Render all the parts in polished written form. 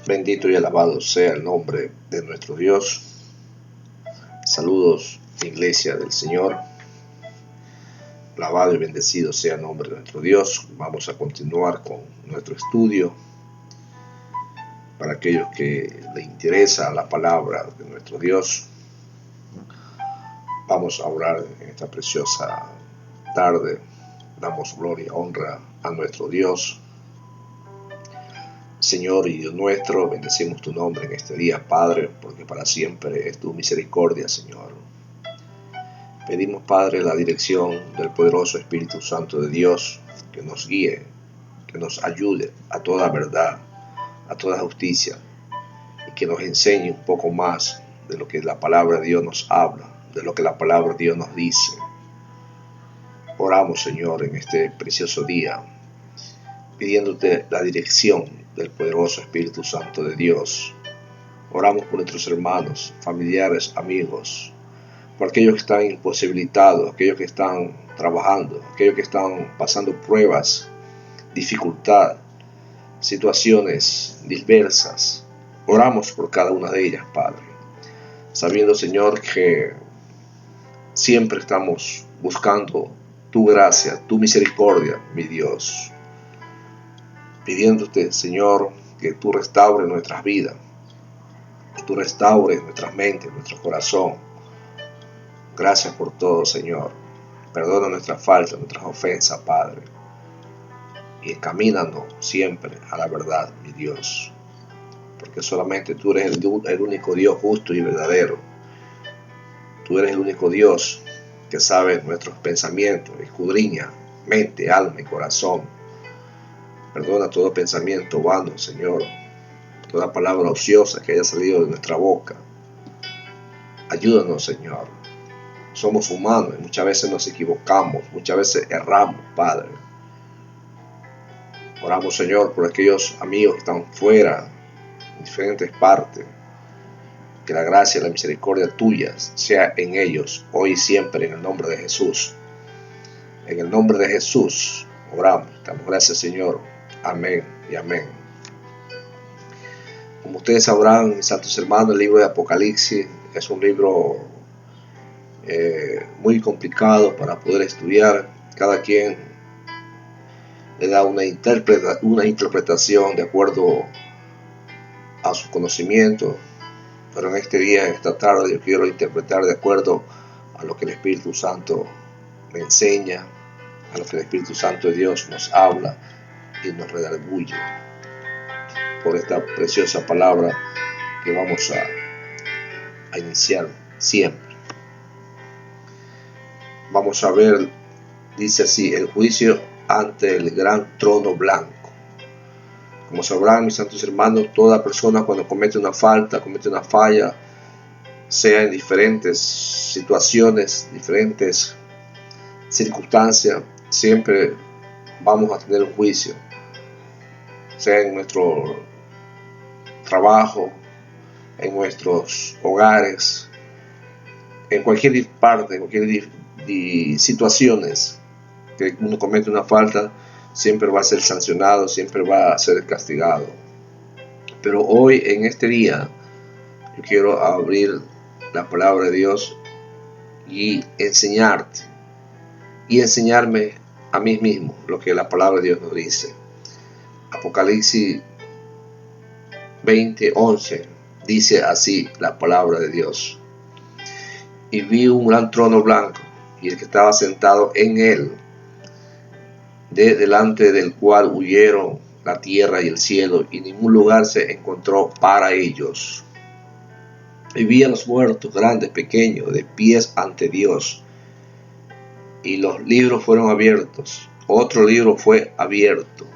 Bendito y alabado sea el nombre de nuestro Dios. Saludos, Iglesia del Señor. Alabado y bendecido sea el nombre de nuestro Dios. Vamos a continuar con nuestro estudio. Para aquellos que les interesa la palabra de nuestro Dios, vamos a orar en esta preciosa tarde. Damos gloria y honra a nuestro Dios. Señor y Dios nuestro, bendecimos tu nombre en este día, Padre, porque para siempre es tu misericordia, Señor. Pedimos, Padre, la dirección del poderoso Espíritu Santo de Dios, que nos guíe, que nos ayude a toda verdad, a toda justicia, y que nos enseñe un poco más de lo que la palabra de Dios nos habla, de lo que la palabra de Dios nos dice. Oramos, Señor, en este precioso día, pidiéndote la dirección del poderoso Espíritu Santo de Dios. Oramos por nuestros hermanos, familiares, amigos, por aquellos que están imposibilitados, aquellos que están trabajando, aquellos que están pasando pruebas, dificultad, situaciones diversas. Oramos por cada una de ellas, Padre, sabiendo, Señor, que siempre estamos buscando tu gracia, tu misericordia, mi Dios. Pidiéndote, Señor, que tú restaures nuestras vidas, que tú restaures nuestras mentes, nuestro corazón. Gracias por todo, Señor. Perdona nuestras faltas, nuestras ofensas, Padre. Y encamínanos siempre a la verdad, mi Dios. Porque solamente tú eres el único Dios justo y verdadero. Tú eres el único Dios que sabe nuestros pensamientos, escudriña mente, alma y corazón. Perdona todo pensamiento vano, Señor, toda palabra ociosa que haya salido de nuestra boca. Ayúdanos, Señor. Somos humanos y muchas veces nos equivocamos, muchas veces erramos, Padre. Oramos, Señor, por aquellos amigos que están fuera, en diferentes partes. Que la gracia y la misericordia tuyas sea en ellos, hoy y siempre, en el nombre de Jesús. En el nombre de Jesús oramos. Damos gracias, Señor. Amén y amén. Como ustedes sabrán, mis santos hermanos, el libro de Apocalipsis es un libro muy complicado para poder estudiar. Cada quien le da una interpretación de acuerdo a su conocimiento. Pero en este día, en esta tarde, yo quiero interpretar de acuerdo a lo que el Espíritu Santo me enseña, a lo que el Espíritu Santo de Dios nos habla y nos redarguye por esta preciosa palabra que vamos a iniciar siempre. Vamos a ver, dice así, el juicio ante el gran trono blanco. Como sabrán, mis santos hermanos, toda persona cuando comete una falta, comete una falla, sea en diferentes situaciones, diferentes circunstancias, siempre vamos a tener un juicio, sea en nuestro trabajo, en nuestros hogares, en cualquier parte, en cualquier situaciones que uno comete una falta, siempre va a ser sancionado, siempre va a ser castigado. Pero hoy, en este día, yo quiero abrir la palabra de Dios y enseñarte y enseñarme a mí mismo lo que la palabra de Dios nos dice. Apocalipsis 20:11 dice así la palabra de Dios: y vi un gran trono blanco y el que estaba sentado en él, delante del cual huyeron la tierra y el cielo, y ningún lugar se encontró para ellos. Y vi a los muertos, grandes, pequeños, de pies ante Dios, y los libros fueron abiertos. Otro libro fue abierto,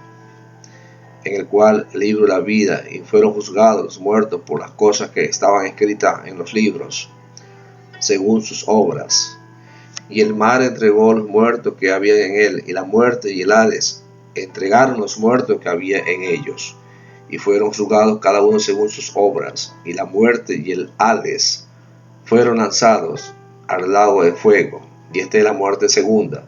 en el cual el libro de la vida, y fueron juzgados los muertos por las cosas que estaban escritas en los libros, según sus obras. Y el mar entregó los muertos que había en él, y la muerte y el Hades entregaron los muertos que había en ellos, y fueron juzgados cada uno según sus obras. Y la muerte y el Hades fueron lanzados al lago de fuego, y esta es la muerte segunda.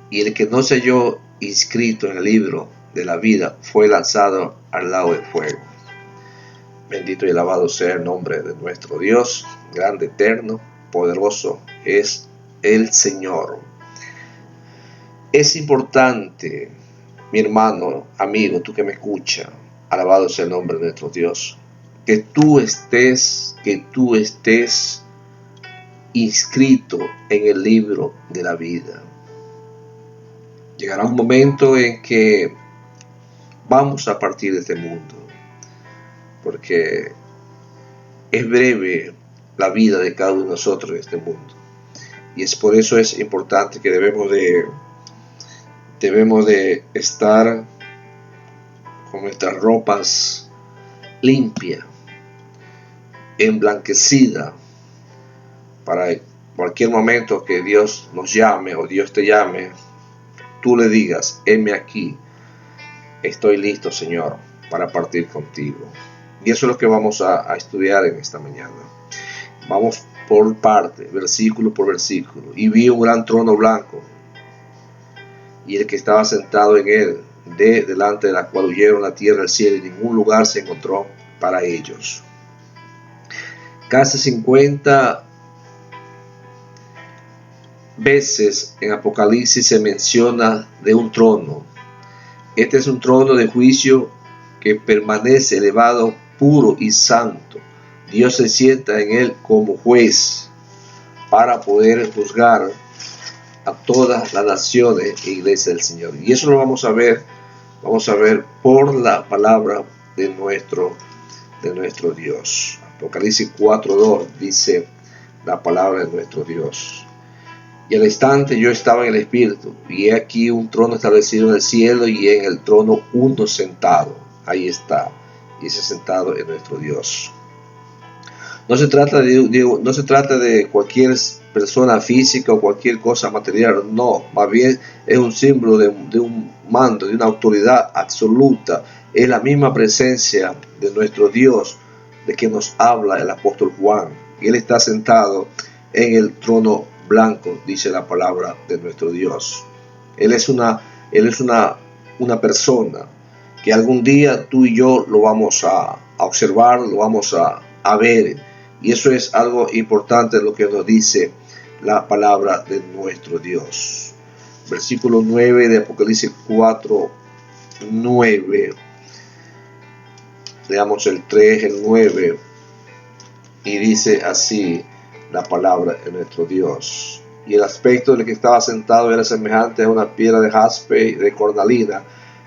Y el que no se halló inscrito en el libro de la vida fue lanzado al lago de fuego. Bendito y alabado sea el nombre de nuestro Dios, grande, eterno, poderoso es el Señor. Es importante, mi hermano, amigo, tú que me escuchas, alabado sea el nombre de nuestro Dios, que tú estés inscrito en el libro de la vida. Llegará un momento en que vamos a partir de este mundo, porque es breve la vida de cada uno de nosotros en este mundo. Y es por eso es importante que debemos de estar con nuestras ropas limpias, emblanquecidas, para cualquier momento que Dios nos llame o Dios te llame, tú le digas: heme aquí, estoy listo, Señor, para partir contigo. Y eso es lo que vamos a estudiar en esta mañana. Vamos por parte, versículo por versículo. Y vi un gran trono blanco, y el que estaba sentado en él, delante de la cual huyeron la tierra y el cielo, y ningún lugar se encontró para ellos. Casi 50 veces en Apocalipsis se menciona de un trono. Este es un trono de juicio que permanece elevado, puro y santo. Dios se sienta en él como juez para poder juzgar a todas las naciones e iglesia del Señor. Y eso lo vamos a ver por la palabra de nuestro Dios. Apocalipsis 4:2 dice la palabra de nuestro Dios. Y al instante yo estaba en el Espíritu, y he aquí un trono establecido en el cielo, y en el trono uno sentado. Ahí está, y ese sentado es nuestro Dios. No se trata de cualquier persona física o cualquier cosa material, no, más bien es un símbolo de un mando, de una autoridad absoluta. Es la misma presencia de nuestro Dios de que nos habla el apóstol Juan, y él está sentado en el trono blanco, dice la palabra de nuestro Dios. Él es una persona que algún día tú y yo lo vamos a observar, lo vamos a ver, y eso es algo importante lo que nos dice la palabra de nuestro Dios. Versículo 9 de Apocalipsis 4:9. Leamos el 3, el 9, y dice así la palabra de nuestro Dios. Y el aspecto del que estaba sentado era semejante a una piedra de jaspe y de cornalina,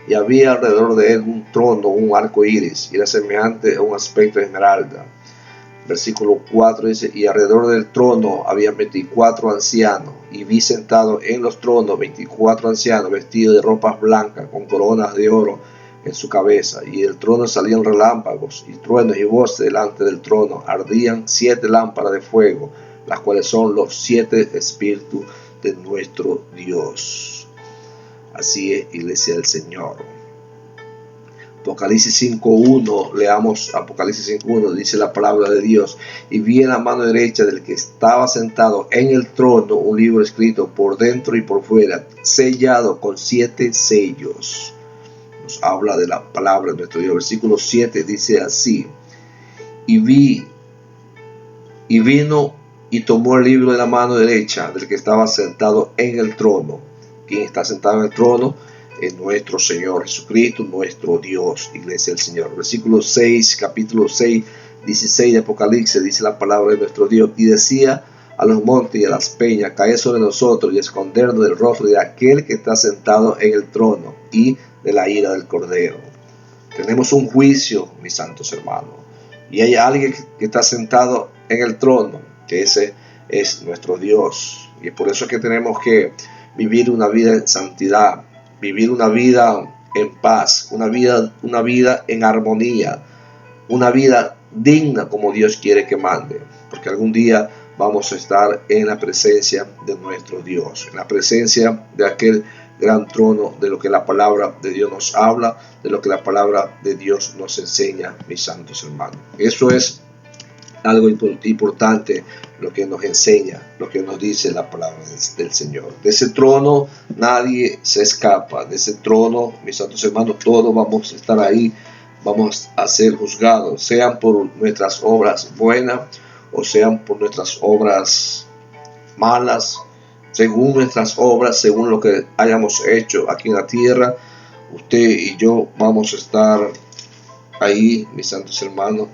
y había alrededor de él un trono, un arco iris, y era semejante a un aspecto de esmeralda. Versículo 4 dice: y alrededor del trono había 24 ancianos, y vi sentados en los tronos 24 ancianos vestidos de ropas blancas, con coronas de oro en su cabeza, y del trono salían relámpagos y truenos y voces. Delante del trono ardían 7 lámparas de fuego, las cuales son los 7 espíritus de nuestro Dios. Así es, iglesia del Señor. Apocalipsis 5:1, leamos Apocalipsis 5:1, dice la palabra de Dios: y vi en la mano derecha del que estaba sentado en el trono un libro escrito por dentro y por fuera, sellado con 7 sellos. Nos habla de la palabra de nuestro Dios. Versículo 7 dice así: y vino y tomó el libro de la mano derecha del que estaba sentado en el trono. ¿Quién está sentado en el trono? Es nuestro Señor Jesucristo, nuestro Dios, iglesia del Señor. Versículo 6, capítulo 6, 16 de Apocalipsis, dice la palabra de nuestro Dios: y decía a los montes y a las peñas: caed sobre nosotros y escondernos del rostro de aquel que está sentado en el trono y de la ira del Cordero. Tenemos un juicio, mis santos hermanos, y hay alguien que está sentado en el trono, que ese es nuestro Dios. Y es por eso que tenemos que vivir una vida en santidad, vivir una vida en paz, una vida en armonía, una vida digna como Dios quiere que mande, porque algún día vamos a estar en la presencia de nuestro Dios, en la presencia de aquel gran trono, de lo que la palabra de Dios nos habla, de lo que la palabra de Dios nos enseña, mis santos hermanos. Eso es algo importante, lo que nos enseña, lo que nos dice la palabra del Señor. De ese trono nadie se escapa. De ese trono, mis santos hermanos, todos vamos a estar ahí, vamos a ser juzgados, sean por nuestras obras buenas o sean por nuestras obras malas, según nuestras obras, según lo que hayamos hecho aquí en la tierra. Usted y yo vamos a estar ahí, mis santos hermanos,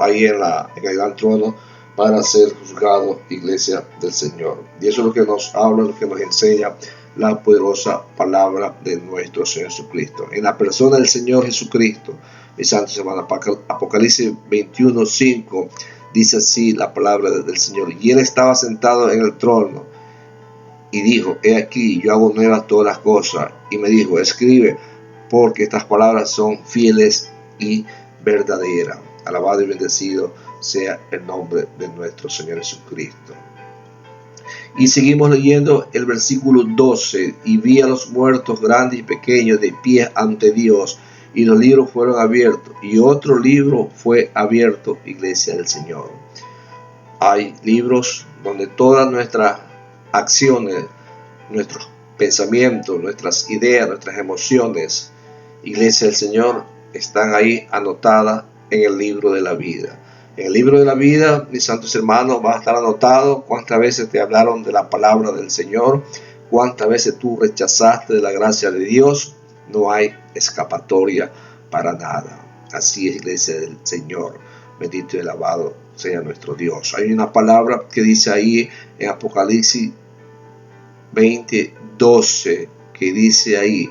ahí en el gran trono, para ser juzgados, iglesia del Señor. Y eso es lo que nos habla, lo que nos enseña la poderosa palabra de nuestro Señor Jesucristo. En la persona del Señor Jesucristo, mis santos hermanos, Apocalipsis 21:5, dice así la palabra del Señor. Y él estaba sentado en el trono y dijo: he aquí, yo hago nuevas todas las cosas. Y me dijo: escribe, porque estas palabras son fieles y verdaderas. Alabado y bendecido sea el nombre de nuestro Señor Jesucristo. Y seguimos leyendo el versículo 12. Y vi a los muertos grandes y pequeños de pie ante Dios, y los libros fueron abiertos, y otro libro fue abierto, iglesia del Señor. Hay libros donde todas nuestras acciones, nuestros pensamientos, nuestras ideas, nuestras emociones, iglesia del Señor, están ahí anotadas en el libro de la vida. En el libro de la vida, mis santos hermanos, va a estar anotado cuántas veces te hablaron de la palabra del Señor, cuántas veces tú rechazaste de la gracia de Dios. No hay escapatoria para nada. Así es, iglesia del Señor. Bendito y alabado sea nuestro Dios. Hay una palabra que dice ahí en Apocalipsis 20:12, que dice ahí: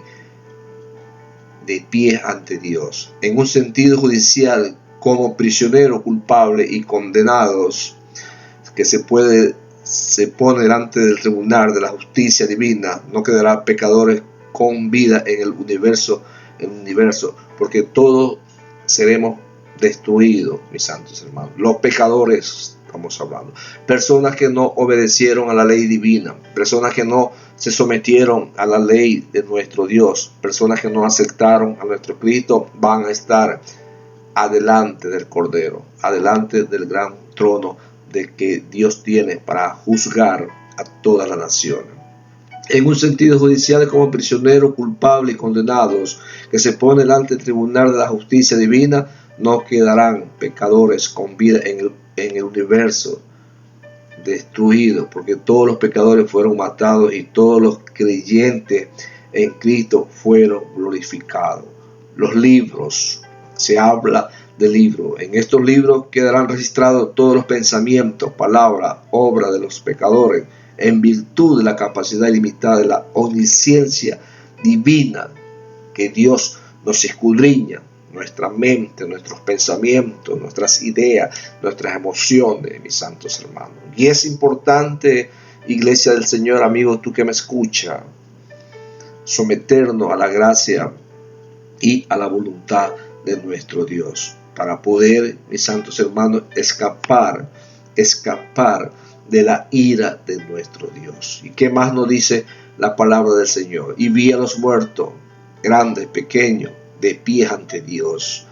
de pie ante Dios. En un sentido judicial, como prisioneros culpables y condenados, que se pone delante del tribunal de la justicia divina, no quedará pecadores con vida en el universo, porque todos seremos destruidos, mis santos hermanos. Los pecadores, estamos hablando, personas que no obedecieron a la ley divina, personas que no se sometieron a la ley de nuestro Dios, personas que no aceptaron a nuestro Cristo, van a estar adelante del Cordero, adelante del gran trono de que Dios tiene para juzgar a todas las naciones. En un sentido judicial, como prisioneros culpables y condenados, que se pone delante del tribunal de la justicia divina, no quedarán pecadores con vida en el universo destruido, porque todos los pecadores fueron matados y todos los creyentes en Cristo fueron glorificados. Los libros, se habla de libros. En estos libros quedarán registrados todos los pensamientos, palabras, obras de los pecadores, en virtud de la capacidad ilimitada de la omnisciencia divina que Dios nos escudriña, nuestra mente, nuestros pensamientos, nuestras ideas, nuestras emociones, mis santos hermanos. Y es importante, iglesia del Señor, amigo, tú que me escuchas, someternos a la gracia y a la voluntad de nuestro Dios, para poder, mis santos hermanos, escapar de la ira de nuestro Dios. ¿Y qué más nos dice la palabra del Señor? Y vi a los muertos, grandes, pequeños, de pie ante Dios.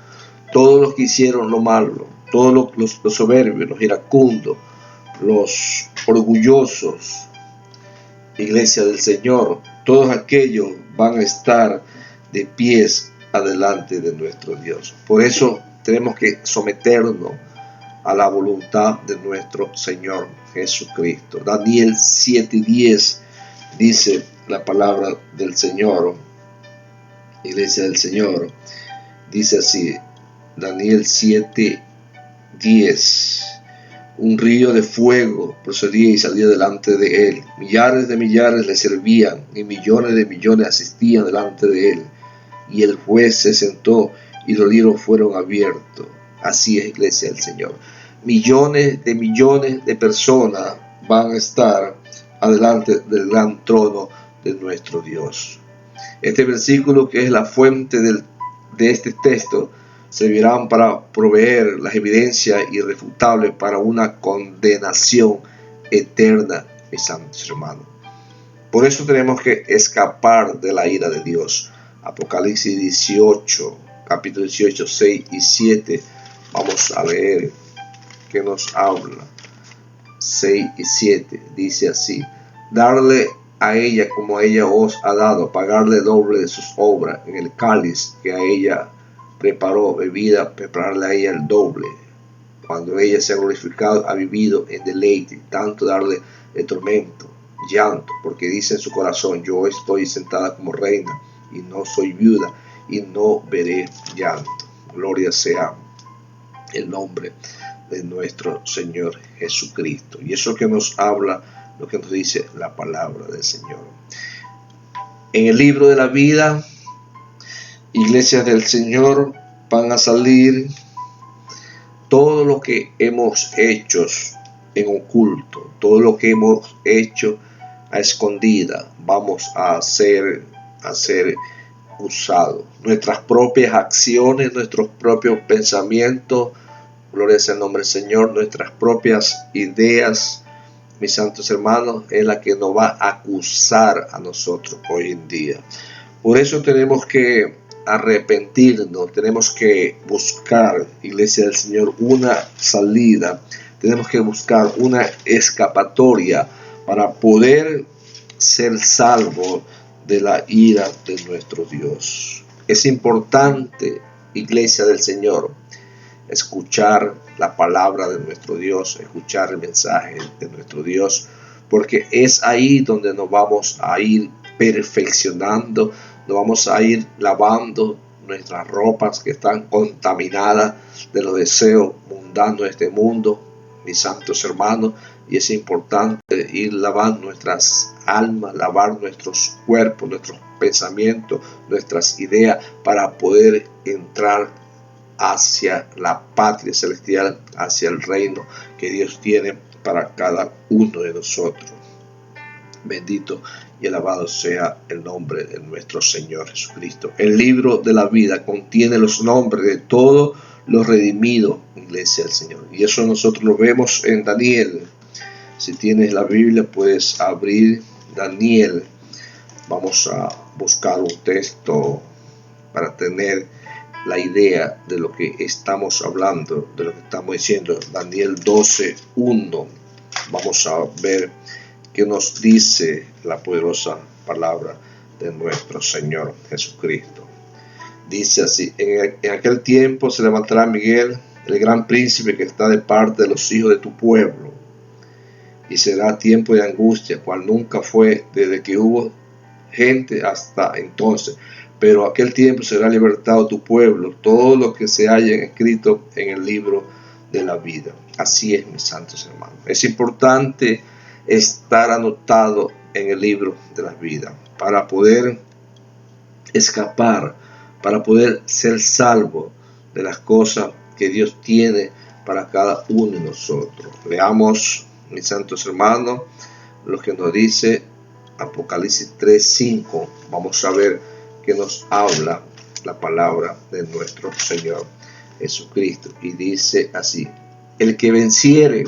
Todos los que hicieron lo malo, todos los soberbios, los iracundos, los orgullosos, iglesia del Señor, todos aquellos van a estar de pies adelante de nuestro Dios. Por eso tenemos que someternos a la voluntad de nuestro Señor Jesucristo. Daniel 7:10 dice la palabra del Señor, iglesia del Señor, dice así, Daniel 7:10: un río de fuego procedía y salía delante de él, millares de millares le servían y millones de millones asistían delante de él, y el juez se sentó y los libros fueron abiertos. Así es, iglesia del Señor. Millones de personas van a estar adelante del gran trono de nuestro Dios. Este versículo, que es la fuente de este texto, servirán para proveer las evidencias irrefutables para una condenación eterna, mis santos hermanos. Por eso tenemos que escapar de la ira de Dios. Apocalipsis 18, capítulo 18, 6 y 7. Vamos a leer que nos habla. 6 y 7 dice así: darle a ella como ella os ha dado, pagarle doble de sus obras, en el cáliz que a ella preparó bebida, prepararle a ella el doble. Cuando ella se ha glorificado, ha vivido en deleite, tanto darle el tormento, llanto, porque dice en su corazón: yo estoy sentada como reina y no soy viuda y no veré llanto. Gloria sea el nombre de nuestro Señor Jesucristo. Y eso que nos habla, lo que nos dice la palabra del Señor. En el libro de la vida, iglesias del Señor, van a salir todo lo que hemos hecho en oculto, todo lo que hemos hecho a escondida, vamos a ser usados. Nuestras propias acciones, nuestros propios pensamientos, gloria sea el nombre del Señor, nuestras propias ideas, mis santos hermanos, es la que nos va a acusar a nosotros hoy en día. Por eso tenemos que arrepentirnos, tenemos que buscar, iglesia del Señor, una salida, tenemos que buscar una escapatoria para poder ser salvos de la ira de nuestro Dios. Es importante, iglesia del Señor, escuchar la palabra de nuestro Dios, escuchar el mensaje de nuestro Dios, porque es ahí donde nos vamos a ir perfeccionando, nos vamos a ir lavando nuestras ropas que están contaminadas de los deseos mundanos de este mundo, mis santos hermanos, y es importante ir lavando nuestras almas, lavar nuestros cuerpos, nuestros pensamientos, nuestras ideas, para poder entrar hacia la patria celestial, hacia el reino que Dios tiene para cada uno de nosotros. Bendito y alabado sea el nombre de nuestro Señor Jesucristo. El libro de la vida contiene los nombres de todos los redimidos, iglesia del Señor. Y eso nosotros lo vemos en Daniel. Si tienes la Biblia, puedes abrir Daniel. Vamos a buscar un texto para tener la idea de lo que estamos hablando, de lo que estamos diciendo. Daniel 12:1. Vamos a ver qué nos dice la poderosa palabra de nuestro Señor Jesucristo. Dice así: en aquel tiempo se levantará Miguel, el gran príncipe que está de parte de los hijos de tu pueblo, y será tiempo de angustia, cual nunca fue desde que hubo gente hasta entonces. Pero aquel tiempo será libertado tu pueblo, todo lo que se haya escrito en el libro de la vida. Así es, mis santos hermanos. Es importante estar anotado en el libro de la vida para poder escapar, para poder ser salvo de las cosas que Dios tiene para cada uno de nosotros. Leamos, mis santos hermanos, lo que nos dice Apocalipsis 3:5. Vamos a ver que nos habla la palabra de nuestro Señor Jesucristo. Y dice así: el que venciere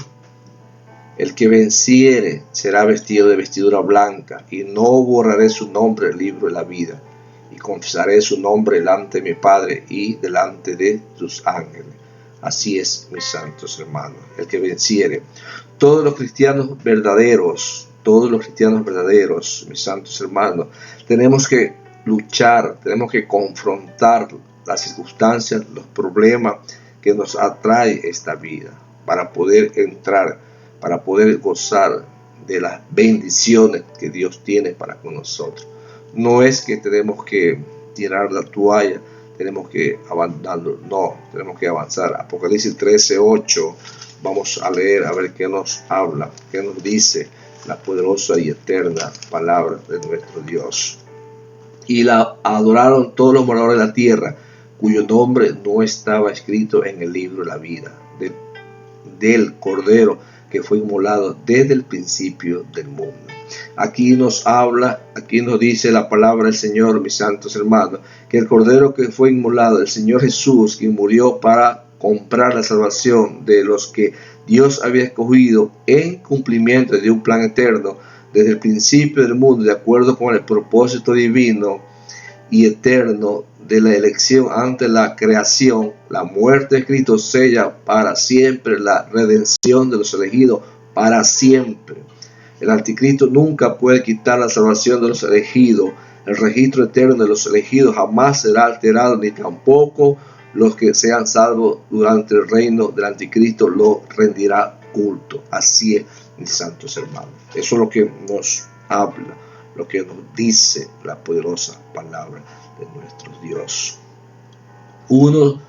será vestido de vestidura blanca, y no borraré su nombre del libro de la vida, y confesaré su nombre delante de mi Padre y delante de sus ángeles. Así es, mis santos hermanos, el que venciere. Todos los cristianos verdaderos, mis santos hermanos, tenemos que luchar, tenemos que confrontar las circunstancias, los problemas que nos atrae esta vida, para poder entrar, para poder gozar de las bendiciones que Dios tiene para con nosotros. No es que tenemos que tirar la toalla, tenemos que abandonarlo, no, tenemos que avanzar. Apocalipsis 13:8, vamos a leer a ver qué nos habla, qué nos dice la poderosa y eterna palabra de nuestro Dios. Y la adoraron todos los moradores de la tierra, cuyo nombre no estaba escrito en el libro de la vida, del Cordero que fue inmolado desde el principio del mundo. Aquí nos habla, aquí nos dice la palabra del Señor, mis santos hermanos, que el Cordero que fue inmolado, el Señor Jesús, que murió para comprar la salvación de los que Dios había escogido en cumplimiento de un plan eterno desde el principio del mundo, de acuerdo con el propósito divino y eterno de la elección ante la creación, la muerte de Cristo sella para siempre la redención de los elegidos para siempre. El anticristo nunca puede quitar la salvación de los elegidos. El registro eterno de los elegidos jamás será alterado, ni tampoco los que sean salvos durante el reino del anticristo lo rendirá culto. Así es, mis santos hermanos. Eso es lo que nos habla, lo que nos dice la poderosa palabra de nuestro Dios. Unos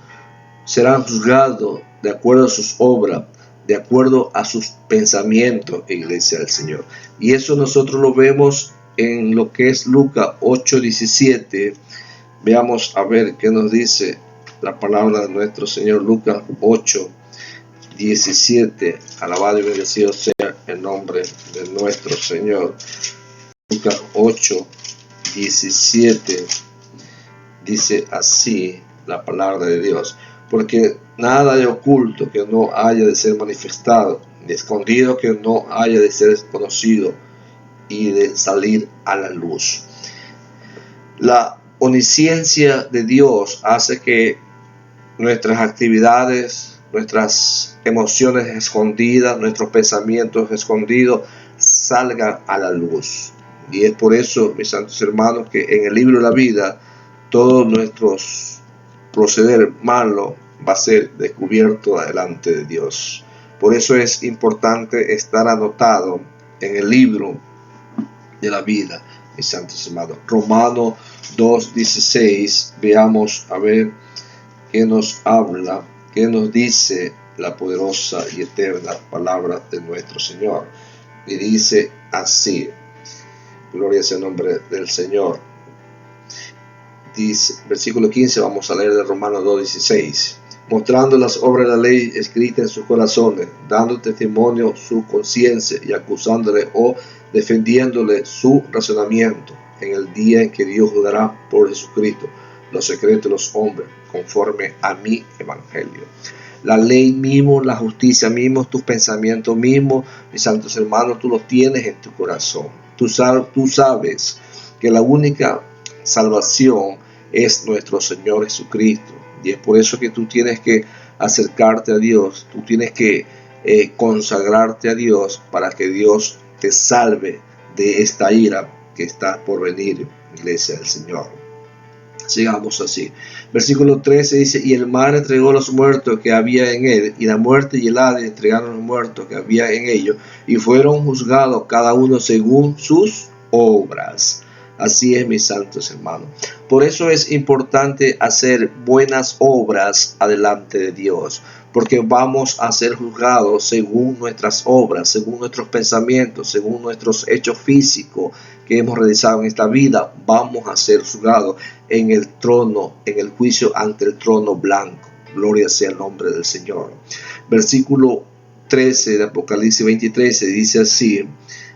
serán juzgados de acuerdo a sus obras, de acuerdo a sus pensamientos, iglesia del Señor. Y eso nosotros lo vemos en lo que es Lucas 8:17. Veamos a ver qué nos dice la palabra de nuestro Señor. Lucas 8:17. Alabado y bendecido sea el nombre de nuestro Señor. Lucas 8:17 dice así la palabra de Dios: porque nada hay oculto que no haya de ser manifestado, ni escondido que no haya de ser conocido y de salir a la luz. La omnisciencia de Dios hace que nuestras actividades, nuestras emociones escondidas, nuestros pensamientos escondidos salgan a la luz. Y es por eso, mis santos hermanos, que en el libro de la vida todos nuestros proceder malo va a ser descubierto delante de Dios. Por eso es importante estar anotado en el libro de la vida, mis santos hermanos. Romanos 2:16, veamos a ver qué nos habla, qué nos dice la poderosa y eterna palabra de nuestro Señor. Y dice así, gloria sea el nombre del Señor. Dice, versículo 15, vamos a leer de Romanos 2:16. Mostrando las obras de la ley escritas en sus corazones, dando testimonio su conciencia y acusándole o defendiéndole su razonamiento en el día en que Dios juzgará por Jesucristo los secretos de los hombres conforme a mi evangelio. La ley mismo, la justicia mismo, tus pensamientos mismos, mis santos hermanos, tú los tienes en tu corazón. Tú sabes que la única salvación es nuestro Señor Jesucristo. Y es por eso que tú tienes que acercarte a Dios, tú tienes que consagrarte a Dios para que Dios te salve de esta ira que está por venir, iglesia del Señor. Sigamos así. Versículo 13 dice: y el mar entregó los muertos que había en él, y la muerte y el Hades entregaron los muertos que había en ellos, y fueron juzgados cada uno según sus obras. Así es, mis santos hermanos. Por eso es importante hacer buenas obras adelante de Dios, porque vamos a ser juzgados según nuestras obras, según nuestros pensamientos, según nuestros hechos físicos que hemos realizado en esta vida. Vamos a ser juzgados en el trono, en el juicio ante el trono blanco. Gloria sea el nombre del Señor. Versículo 13 de Apocalipsis 20:13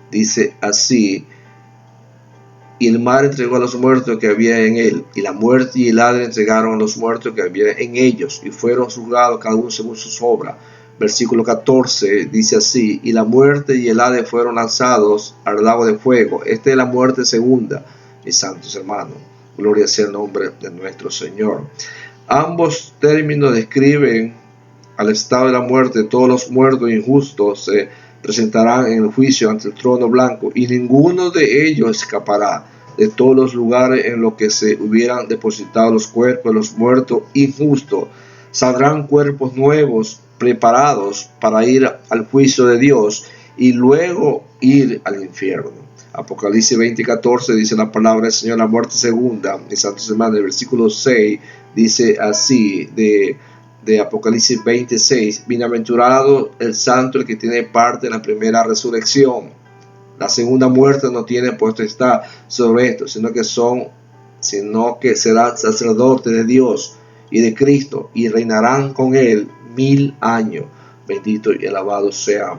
dice así: y el mar entregó a los muertos que había en él, y la muerte y el Hades entregaron a los muertos que había en ellos, y fueron juzgados cada uno según sus obras. Versículo 14 dice así: y la muerte y el Hades fueron lanzados al lago de fuego. Esta es la muerte segunda, mis santos hermanos. Gloria sea el nombre de nuestro Señor. Ambos términos describen al estado de la muerte. Todos los muertos injustos se presentarán en el juicio ante el trono blanco, y ninguno de ellos escapará. De todos los lugares en los que se hubieran depositado los cuerpos de los muertos injustos, saldrán cuerpos nuevos preparados para ir al juicio de Dios y luego ir al infierno. Apocalipsis 20:14 dice la palabra del Señor: la muerte segunda, mis santos hermanos. El versículo 6 dice así de Apocalipsis 26: bienaventurado el santo, el que tiene parte en la primera resurrección. La segunda muerte no tiene potestad sobre esto, sino que serán sacerdotes de Dios y de Cristo, y reinarán con él 1000 años. Bendito y alabado sea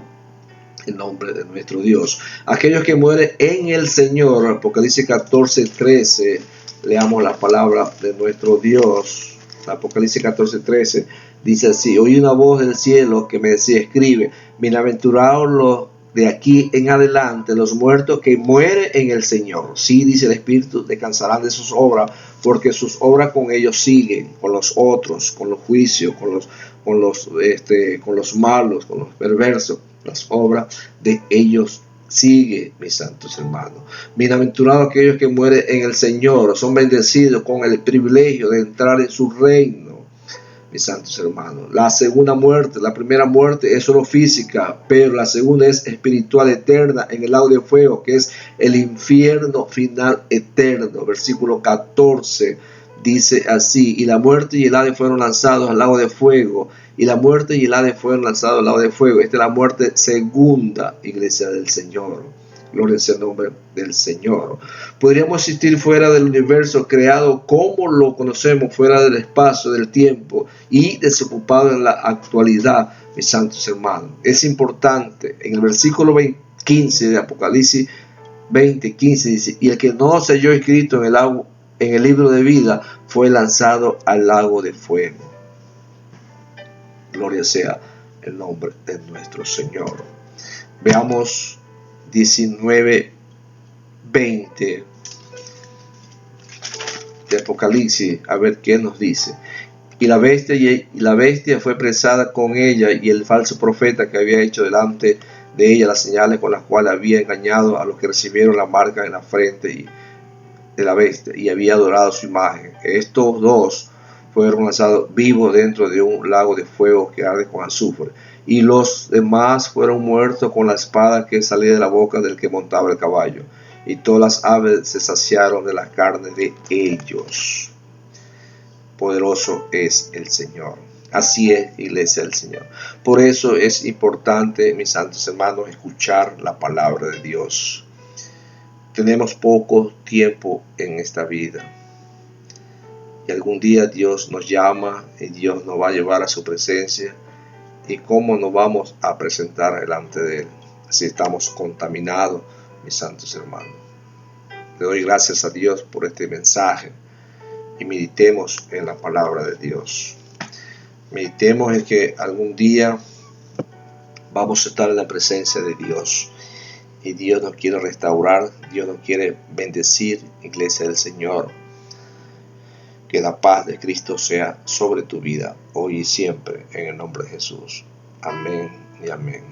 el nombre de nuestro Dios. Aquellos que mueren en el Señor. Apocalipsis 14:13. Leamos la palabra de nuestro Dios. Apocalipsis 14:13 dice así: oí una voz del cielo que me decía: escribe, bienaventurados de aquí en adelante los muertos que mueren en el Señor. Sí, dice el Espíritu, descansarán de sus obras, porque sus obras con ellos siguen, con los otros, con los juicios, con los malos, con los perversos. Las obras de ellos sigue, mis santos hermanos. Bienaventurados aquellos que mueren en el Señor, son bendecidos con el privilegio de entrar en su reino, mis santos hermanos. La segunda muerte, la primera muerte es solo física, pero la segunda es espiritual, eterna, en el lago de fuego, que es el infierno final eterno. Versículo 14 dice así: y la muerte y el Hades fueron lanzados al lago de fuego. Y la muerte y el Hades fueron lanzados al lago de fuego. Esta es la muerte segunda, iglesia del Señor. Gloria sea el nombre del Señor. Podríamos existir fuera del universo creado como lo conocemos, fuera del espacio, del tiempo, y desocupado en la actualidad, mis santos hermanos. Es importante, en el versículo 15 de Apocalipsis 20:15 dice: y el que no se halló escrito en el libro de vida fue lanzado al lago de fuego. Gloria sea el nombre de nuestro Señor. Veamos 19:20 de Apocalipsis, a ver qué nos dice. Y la bestia fue presada con ella y el falso profeta que había hecho delante de ella las señales con las cuales había engañado a los que recibieron la marca en la frente de la bestia y había adorado su imagen. Estos dos fueron lanzados vivos dentro de un lago de fuego que arde con azufre, y los demás fueron muertos con la espada que salía de la boca del que montaba el caballo, y todas las aves se saciaron de la carne de ellos. Poderoso es el Señor. Así es, iglesia del Señor. Por eso es importante, mis santos hermanos, escuchar la palabra de Dios. Tenemos poco tiempo en esta vida, y algún día Dios nos llama y Dios nos va a llevar a su presencia, y cómo nos vamos a presentar delante de Él si estamos contaminados, mis santos hermanos. Le doy gracias a Dios por este mensaje, y meditemos en la palabra de Dios. Meditemos en que algún día vamos a estar en la presencia de Dios, y Dios nos quiere restaurar, Dios nos quiere bendecir, iglesia del Señor. Que la paz de Cristo sea sobre tu vida, hoy y siempre, en el nombre de Jesús. Amén y amén.